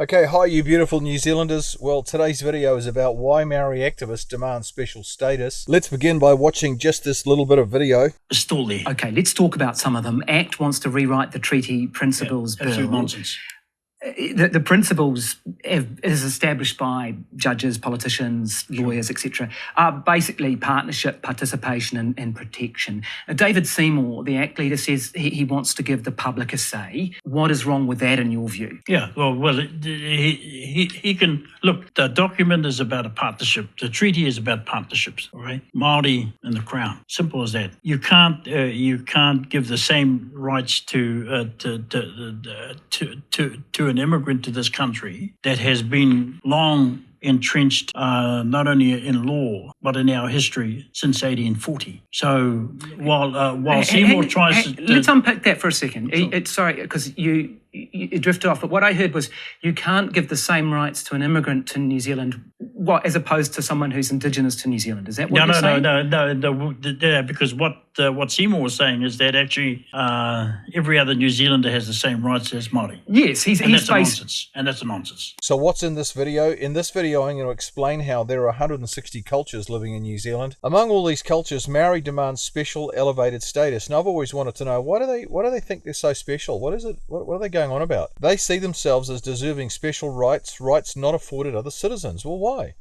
Okay, hi you beautiful New Zealanders. Well, today's video is about why Maori activists demand special status. Let's begin by watching just this little bit of video. Still there. Okay, let's talk about some of them. ACT wants to rewrite the treaty principles bill. Absolute nonsense. The principles is established by judges, politicians, lawyers, etc., are basically partnership, participation and protection. David Seymour, the ACT leader, says he wants to give the public a say. What is wrong with that in your view? Yeah, he can... Look, the document is about a partnership. The treaty is about partnerships, all right? Maori and the Crown. Simple as that. You can't give the same rights to an immigrant to this country that has been long entrenched not only in law but in our history since 1840. So while Seymour tries to... Let's unpack that for a second. Sure. Sorry, because you drifted off, but what I heard was you can't give the same rights to an immigrant to New Zealand, as opposed to someone who's indigenous to New Zealand. Is that what you're saying? No, because what Seymour was saying is that actually every other New Zealander has the same rights as Maori. Yes, that's a nonsense. So what's in this video? In this video I'm going to explain how there are 160 cultures living in New Zealand. Among all these cultures, Maori demands special elevated status. Now I've always wanted to know, why do they think they're so special? What is it? What are they going on about? They see themselves as deserving special rights not afforded other citizens. Well, why?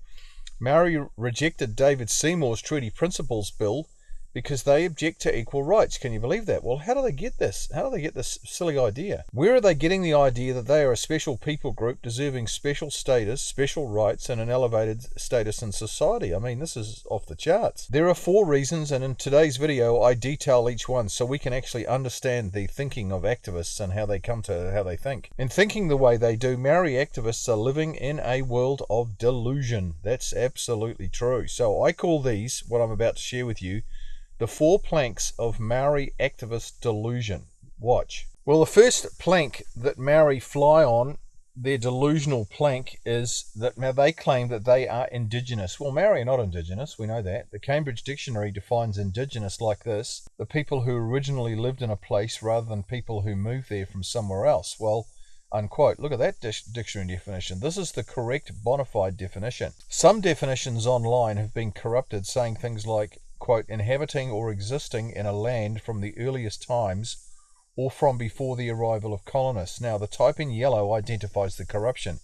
Maori rejected David Seymour's Treaty Principles Bill because they object to equal rights. Can you believe that? Well, how do they get this? How do they get this silly idea? Where are they getting the idea that they are a special people group deserving special status, special rights, and an elevated status in society? I mean, this is off the charts. There are 4 reasons, and in today's video I detail each one so we can actually understand the thinking of activists and how they come to how they think. In thinking the way they do, Maori activists are living in a world of delusion. That's absolutely true. So I call these, what I'm about to share with you, the 4 planks of Maori activist delusion. Watch. Well, the first plank that Maori fly on, their delusional plank, is that now they claim that they are indigenous. Well, Maori are not indigenous, we know that. The Cambridge Dictionary defines indigenous like this: the people who originally lived in a place rather than people who moved there from somewhere else. Well, unquote. Look at that dictionary definition. This is the correct bona fide definition. Some definitions online have been corrupted, saying things like, quote, inhabiting or existing in a land from the earliest times or from before the arrival of colonists. Now, the type in yellow identifies the corruption.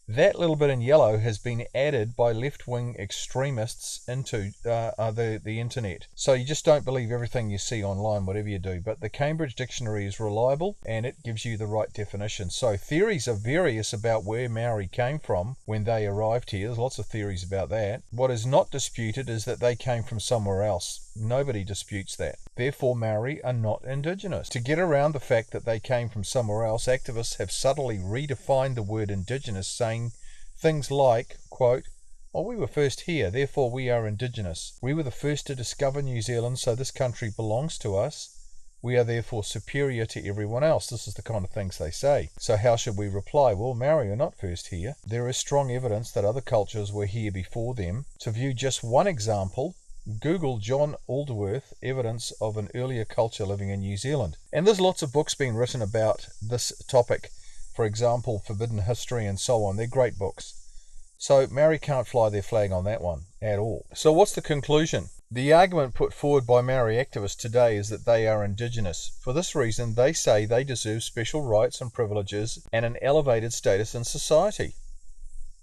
That little bit in yellow has been added by left-wing extremists into the internet. So you just don't believe everything you see online, whatever you do. But the Cambridge Dictionary is reliable and it gives you the right definition. So theories are various about where Maori came from when they arrived here. There's lots of theories about that. What is not disputed is that they came from somewhere else. Nobody disputes that. Therefore, Maori are not indigenous. To get around the fact that they came from somewhere else, activists have subtly redefined the word indigenous, saying things like, quote, well, we were first here, therefore we are indigenous. We were the first to discover New Zealand, so this country belongs to us. We are therefore superior to everyone else. This is the kind of things they say. So how should we reply? Well, Maori are not first here. There is strong evidence that other cultures were here before them. To view just one example, Google John Aldworth, evidence of an earlier culture living in New Zealand. And there's lots of books being written about this topic. For example, Forbidden History and so on. They're great books. So Maori can't fly their flag on that one at all. So what's the conclusion? The argument put forward by Maori activists today is that they are indigenous. For this reason, they say they deserve special rights and privileges and an elevated status in society.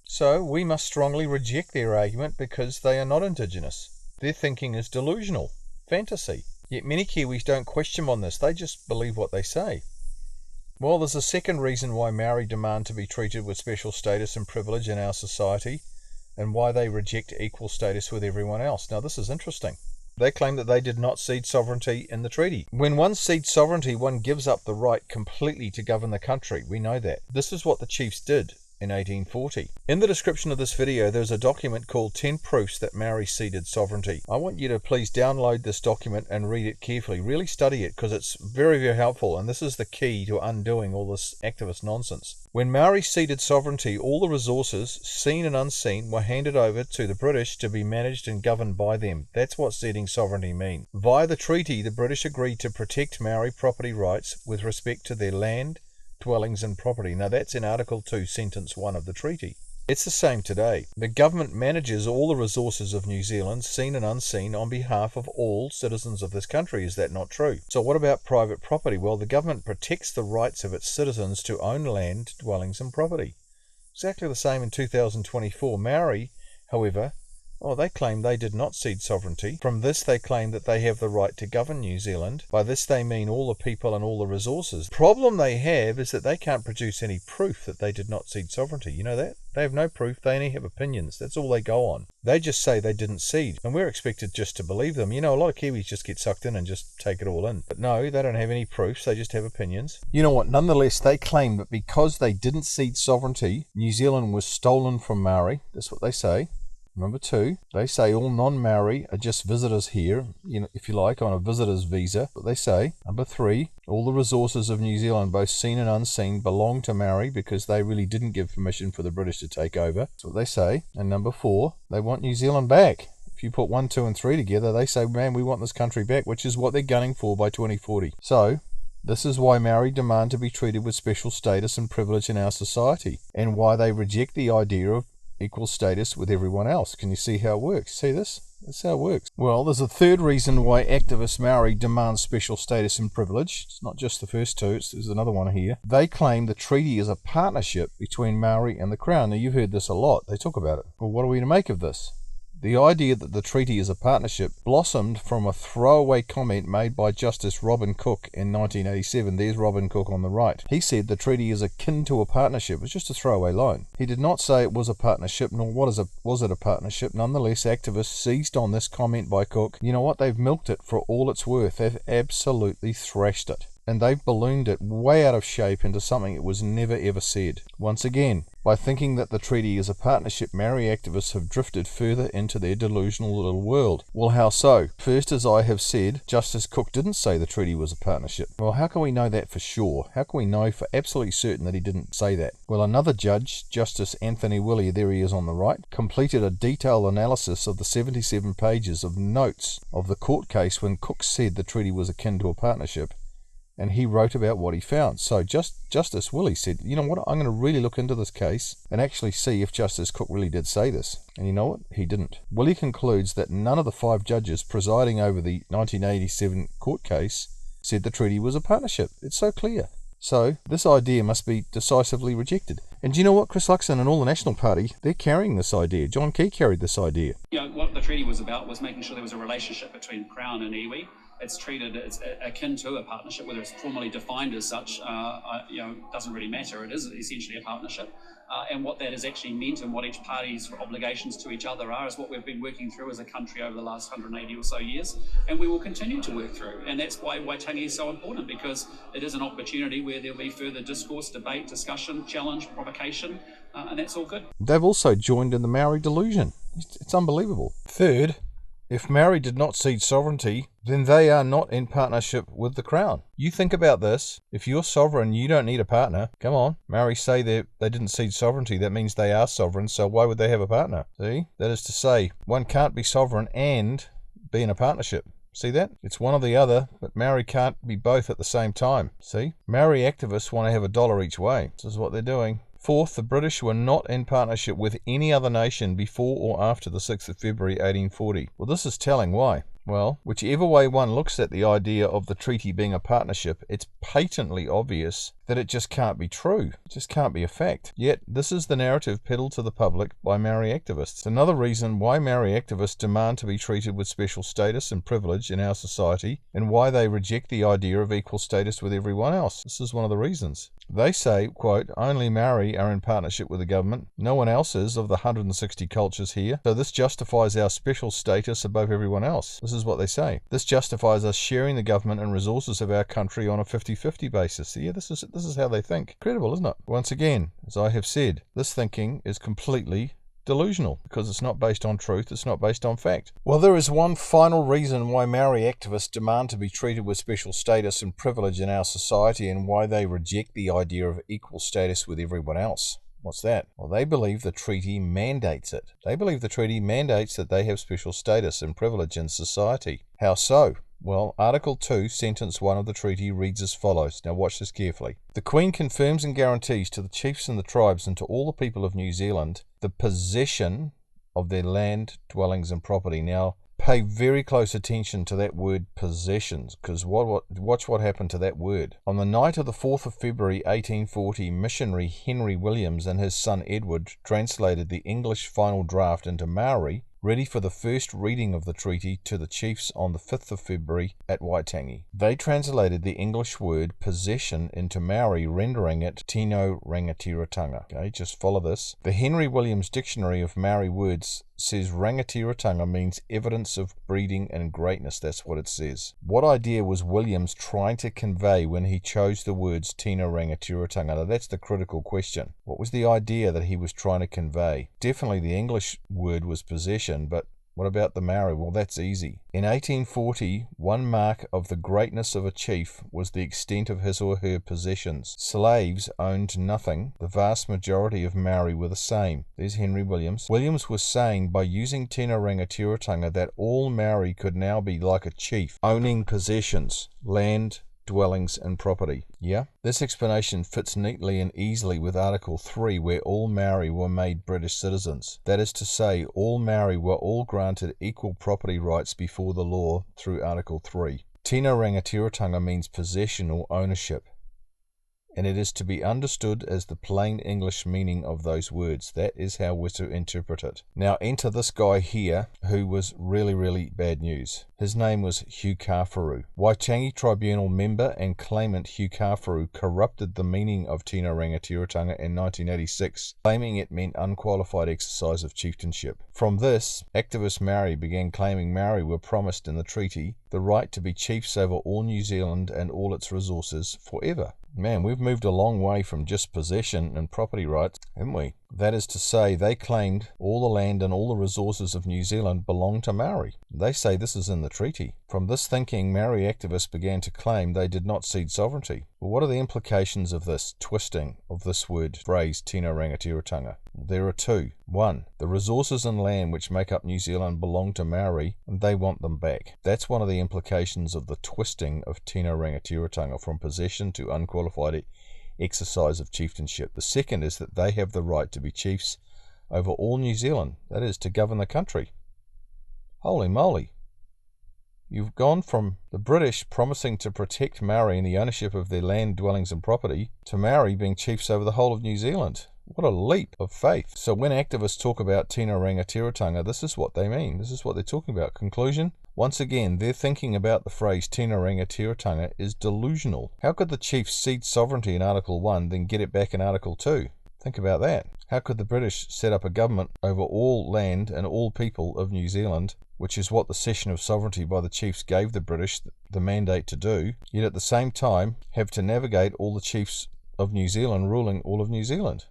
So we must strongly reject their argument because they are not indigenous. Their thinking is delusional, fantasy. Yet many Kiwis don't question on this, they just believe what they say. Well, there's a second reason why Maori demand to be treated with special status and privilege in our society, and why they reject equal status with everyone else. Now, this is interesting. They claim that they did not cede sovereignty in the treaty. When one cedes sovereignty, one gives up the right completely to govern the country. We know that. This is what the chiefs did in 1840. In the description of this video, there's a document called 10 Proofs that Maori ceded sovereignty. I want you to please download this document and read it carefully. Really study it because it's very, very helpful, and this is the key to undoing all this activist nonsense. When Maori ceded sovereignty, all the resources, seen and unseen, were handed over to the British to be managed and governed by them. That's what ceding sovereignty means. Via the treaty, the British agreed to protect Maori property rights with respect to their land, dwellings and property. Now that's in Article 2, Sentence 1 of the treaty. It's the same today. The government manages all the resources of New Zealand, seen and unseen, on behalf of all citizens of this country. Is that not true? So what about private property? Well, the government protects the rights of its citizens to own land, dwellings and property. Exactly the same in 2024. Maori, however, they claim they did not cede sovereignty. From this they claim that they have the right to govern New Zealand. By this they mean all the people and all the resources. The problem they have is that they can't produce any proof that they did not cede sovereignty. You know that? They have no proof. They only have opinions. That's all they go on. They just say they didn't cede, and we're expected just to believe them. You know, a lot of Kiwis just get sucked in and just take it all in. But no, they don't have any proofs. They just have opinions. You know what? Nonetheless, they claim that because they didn't cede sovereignty, New Zealand was stolen from Maori. That's what they say. Number 2, they say all non-Maori are just visitors here, if you like, on a visitor's visa. That's what they say. Number 3, all the resources of New Zealand, both seen and unseen, belong to Maori because they really didn't give permission for the British to take over. That's what they say. And number 4, they want New Zealand back. If you put 1, 2, and 3 together, they say, man, we want this country back, which is what they're gunning for by 2040. So, this is why Maori demand to be treated with special status and privilege in our society, and why they reject the idea of equal status with everyone else. Can you see how it works? See this? That's how it works. Well, there's a third reason why activist Maori demand special status and privilege. It's not just the first two, there's another one here. They claim the treaty is a partnership between Maori and the Crown. Now, you've heard this a lot. They talk about it. Well, what are we to make of this? The idea that the treaty is a partnership blossomed from a throwaway comment made by Justice Robin Cook in 1987. There's Robin Cook on the right. He said the treaty is akin to a partnership. It's just a throwaway line. He did not say it was a partnership, nor was it a partnership. Nonetheless, activists seized on this comment by Cook. You know what? They've milked it for all it's worth. They've absolutely thrashed it. And they've ballooned it way out of shape into something it was never ever said. Once again, by thinking that the treaty is a partnership, Maori activists have drifted further into their delusional little world. Well, how so? First, as I have said, Justice Cook didn't say the treaty was a partnership. Well, how can we know that for sure? How can we know for absolutely certain that he didn't say that? Well, another judge, Justice Anthony Willey, there he is on the right, completed a detailed analysis of the 77 pages of notes of the court case when Cook said the treaty was akin to a partnership. And he wrote about what he found. So Justice Willey said, you know what, I'm going to really look into this case and actually see if Justice Cook really did say this. And you know what? He didn't. Willey concludes that none of the 5 judges presiding over the 1987 court case said the treaty was a partnership. It's so clear. So this idea must be decisively rejected. And do you know what? Chris Luxon and all the National Party, they're carrying this idea. John Key carried this idea. What the treaty was about was making sure there was a relationship between Crown and iwi. It's treated as akin to a partnership, whether it's formally defined as such, doesn't really matter. It is essentially a partnership. And what that has actually meant and what each party's obligations to each other are is what we've been working through as a country over the last 180 or so years. And we will continue to work through. And that's why Waitangi is so important, because it is an opportunity where there'll be further discourse, debate, discussion, challenge, provocation, and that's all good. They've also joined in the Maori delusion. It's unbelievable. Third, if Maori did not cede sovereignty, then they are not in partnership with the Crown. You think about this. If you're sovereign, you don't need a partner. Come on. Maori say they didn't cede sovereignty. That means they are sovereign, so why would they have a partner? See? That is to say, one can't be sovereign and be in a partnership. See that? It's one or the other, but Maori can't be both at the same time. See? Maori activists want to have $1 each way. This is what they're doing. Fourth, the British were not in partnership with any other nation before or after the 6th of February 1840. Well, this is telling why. Well, whichever way one looks at the idea of the treaty being a partnership, it's patently obvious that it just can't be true. It just can't be a fact. Yet, this is the narrative peddled to the public by Maori activists. Another reason why Maori activists demand to be treated with special status and privilege in our society, and why they reject the idea of equal status with everyone else. This is one of the reasons. They say, quote, only Maori are in partnership with the government. No one else is of the 160 cultures here. So this justifies our special status above everyone else. This is what they say. This justifies us sharing the government and resources of our country on a 50-50 basis. Yeah, this is how they think. Incredible, isn't it? Once again, as I have said, this thinking is completely delusional because it's not based on truth, it's not based on fact. Well, there is one final reason why Maori activists demand to be treated with special status and privilege in our society, and why they reject the idea of equal status with everyone else. What's that? Well, they believe the treaty mandates it. They believe the treaty mandates that they have special status and privilege in society. How so? Well, Article 2, Sentence 1 of the treaty reads as follows. Now watch this carefully. The Queen confirms and guarantees to the chiefs and the tribes and to all the people of New Zealand the possession of their land, dwellings and property. Now, pay very close attention to that word possessions, because watch what happened to that word. On the night of the 4th of February 1840, missionary Henry Williams and his son Edward translated the English final draft into Maori, ready for the first reading of the treaty to the chiefs on the 5th of February at Waitangi. They translated the English word possession into Maori, rendering it tino rangatiratanga. Okay, just follow this. The Henry Williams Dictionary of Maori Words says rangatiratanga means evidence of breeding and greatness. That's what it says. What idea was Williams trying to convey when he chose the words tino rangatiratanga? Now that's the critical question. What was the idea that he was trying to convey? Definitely the English word was possession, but what about the Maori? Well, that's easy. In 1840, one mark of the greatness of a chief was the extent of his or her possessions. Slaves owned nothing. The vast majority of Maori were the same. There's Henry Williams. Williams was saying by using tino rangatiratanga that all Maori could now be like a chief, owning possessions, land, dwellings and property. Yeah? This explanation fits neatly and easily with Article 3, where all Maori were made British citizens. That is to say, all Maori were all granted equal property rights before the law through Article 3. Tino rangatiratanga means possession or ownership, and it is to be understood as the plain English meaning of those words. That is how we're to interpret it. Now enter this guy here, who was really bad news. His name was Hugh Kāwharu. Waitangi Tribunal member and claimant Hugh Kāwharu corrupted the meaning of tino rangatiratanga in 1986, claiming it meant unqualified exercise of chieftainship. From this, activist Maori began claiming Maori were promised in the treaty the right to be chiefs over all New Zealand and all its resources forever. Man, we've moved a long way from just possession and property rights, haven't we? That is to say, they claimed all the land and all the resources of New Zealand belonged to Maori. They say this is in the treaty. From this thinking, Maori activists began to claim they did not cede sovereignty. Well, what are the implications of this twisting of this word, phrase, tino rangatiratanga? There are two. One, the resources and land which make up New Zealand belong to Maori, and they want them back. That's one of the implications of the twisting of tino rangatiratanga from possession to unqualified exercise of chieftainship. The second is that they have the right to be chiefs over all New Zealand, that is, to govern the country. Holy moly. You've gone from the British promising to protect Maori and the ownership of their land, dwellings and property, to Maori being chiefs over the whole of New Zealand. What a leap of faith. So when activists talk about tino rangatiratanga, this is what they mean. This is what they're talking about. Conclusion? Once again, their thinking about the phrase tino rangatiratanga is delusional. How could the chiefs cede sovereignty in Article 1, then get it back in Article 2? Think about that. How could the British set up a government over all land and all people of New Zealand, which is what the cession of sovereignty by the chiefs gave the British the mandate to do, yet at the same time have to navigate all the chiefs of New Zealand ruling all of New Zealand?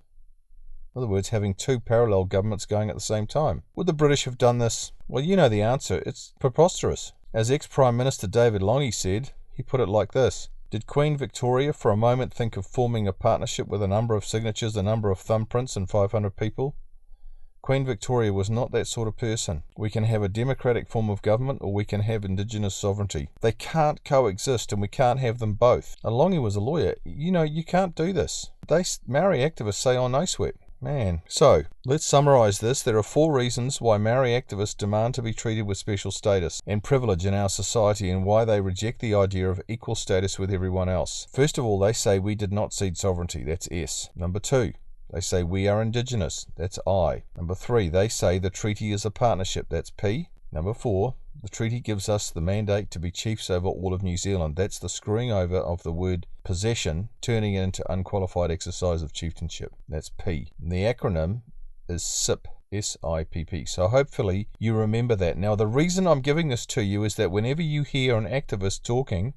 In other words, having two parallel governments going at the same time. Would the British have done this? Well, you know the answer. It's preposterous. As ex-Prime Minister David Lange said, he put it like this. Did Queen Victoria for a moment think of forming a partnership with a number of signatures, a number of thumbprints and 500 people? Queen Victoria was not that sort of person. We can have a democratic form of government or we can have indigenous sovereignty. They can't coexist and we can't have them both. And Lange was a lawyer. You know, you can't do this. Maori activists say, oh no sweat. Man. So, let's summarise this. There are 4 reasons why Maori activists demand to be treated with special status and privilege in our society and why they reject the idea of equal status with everyone else. First of all, they say we did not cede sovereignty. That's S. Number 2, they say we are indigenous. That's I. Number 3, they say the treaty is a partnership. That's P. Number 4, the treaty gives us the mandate to be chiefs over all of New Zealand. That's the screwing over of the word possession, turning it into unqualified exercise of chieftainship. That's P. And the acronym is SIP. S-I-P-P. So hopefully you remember that. Now the reason I'm giving this to you is that whenever you hear an activist talking,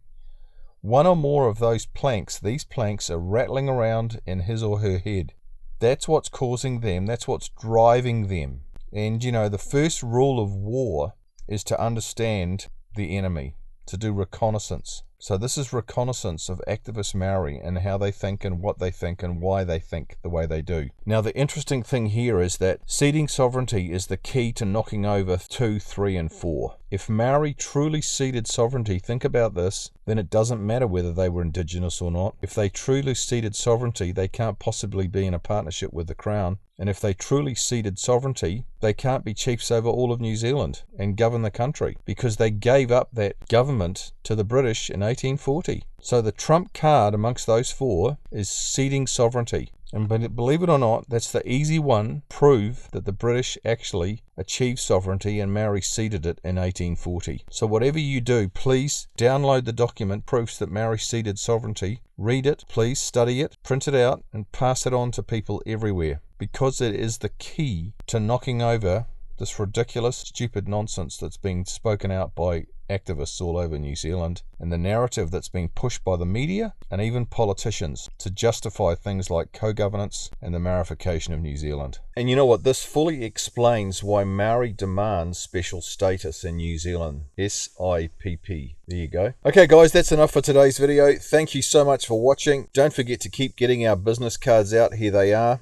one or more of these planks are rattling around in his or her head. That's what's causing them. That's what's driving them. And, you know, the first rule of war is to understand the enemy, to do reconnaissance. So this is reconnaissance of activist Maori and how they think and what they think and why they think the way they do. Now the interesting thing here is that ceding sovereignty is the key to knocking over 2, 3 and 4. If Maori truly ceded sovereignty, think about this, then it doesn't matter whether they were indigenous or not. If they truly ceded sovereignty, they can't possibly be in a partnership with the Crown. And if they truly ceded sovereignty, they can't be chiefs over all of New Zealand and govern the country, because they gave up that government to the British in 1840. So the trump card amongst those 4 is ceding sovereignty. And believe it or not, that's the easy one. Prove that the British actually achieved sovereignty and Maori ceded it in 1840. So whatever you do, please download the document, proofs that Maori ceded sovereignty. Read it, please study it, print it out, and pass it on to people everywhere, because it is the key to knocking over this ridiculous, stupid nonsense that's being spoken out by activists all over New Zealand, and the narrative that's being pushed by the media and even politicians to justify things like co-governance and the Maorification of New Zealand. And you know what? This fully explains why Maori demands special status in New Zealand. SIPP. There you go. Okay guys, that's enough for today's video. Thank you so much for watching. Don't forget to keep getting our business cards out. Here they are.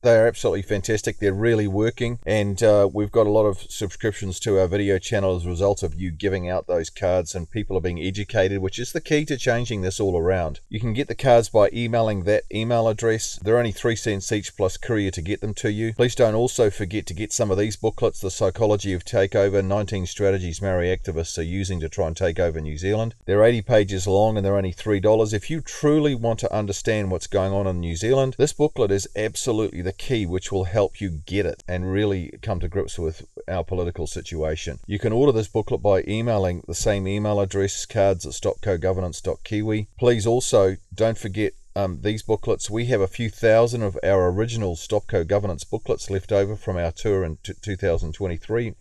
They are absolutely fantastic. They're really working, and we've got a lot of subscriptions to our video channel as a result of you giving out those cards, and people are being educated, which is the key to changing this all around. You can get the cards by emailing that email address. They're only 3 cents each plus courier to get them to you. Please don't also forget to get some of these booklets, The Psychology of Takeover, 19 Strategies Maori Activists are Using to Try and Take Over New Zealand. They're 80 pages long and they're only $3. If you truly want to understand what's going on in New Zealand, this booklet is absolutely the key, which will help you get it and really come to grips with our political situation. You can order this booklet by emailing the same email address, cards@stopcogovernance.kiwi. Please also don't forget these booklets. We have a few thousand of our original Stop Co-Governance booklets left over from our tour in 2023.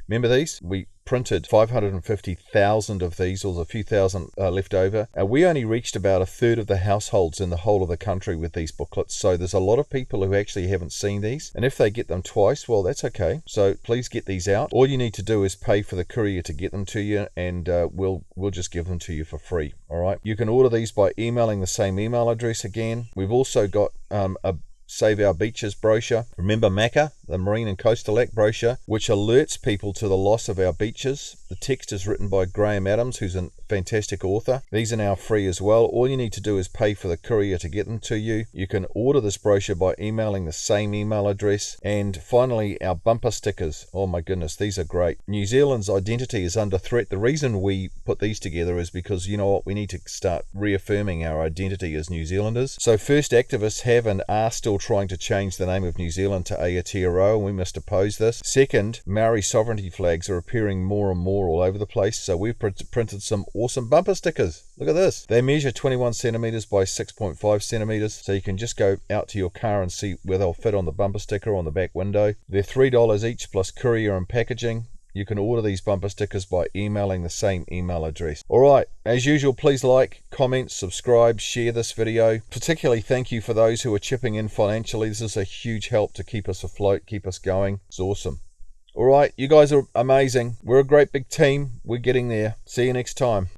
Remember these? We printed 550,000 of these, or a few thousand left over. We only reached about 1/3 of the households in the whole of the country with these booklets, so there's a lot of people who actually haven't seen these, and if they get them twice, well, that's okay. So please get these out. All you need to do is pay for the courier to get them to you, and we'll just give them to you for free. All right, you can order these by emailing the same email address again. We've also got a Save Our Beaches brochure. Remember MACA, the Marine and Coastal Act brochure, which alerts people to the loss of our beaches. The text is written by Graham Adams, who's a fantastic author. These are now free as well. All you need to do is pay for the courier to get them to you. You can order this brochure by emailing the same email address. And finally, our bumper stickers. Oh my goodness, these are great. New Zealand's identity is under threat. The reason we put these together is because, you know what, we need to start reaffirming our identity as New Zealanders. So first, activists have and are still trying to change the name of New Zealand to Aotearoa, and we must oppose this. Second, Maori sovereignty flags are appearing more and more all over the place, so we've printed some awesome bumper stickers. Look at this. They measure 21 centimeters by 6.5 centimeters, so you can just go out to your car and see where they'll fit on the bumper sticker on the back window. They're $3 each plus courier and packaging. You can order these bumper stickers by emailing the same email address. Alright, as usual, please like, comment, subscribe, share this video. Particularly thank you for those who are chipping in financially. This is a huge help to keep us afloat, keep us going. It's awesome. Alright, you guys are amazing. We're a great big team. We're getting there. See you next time.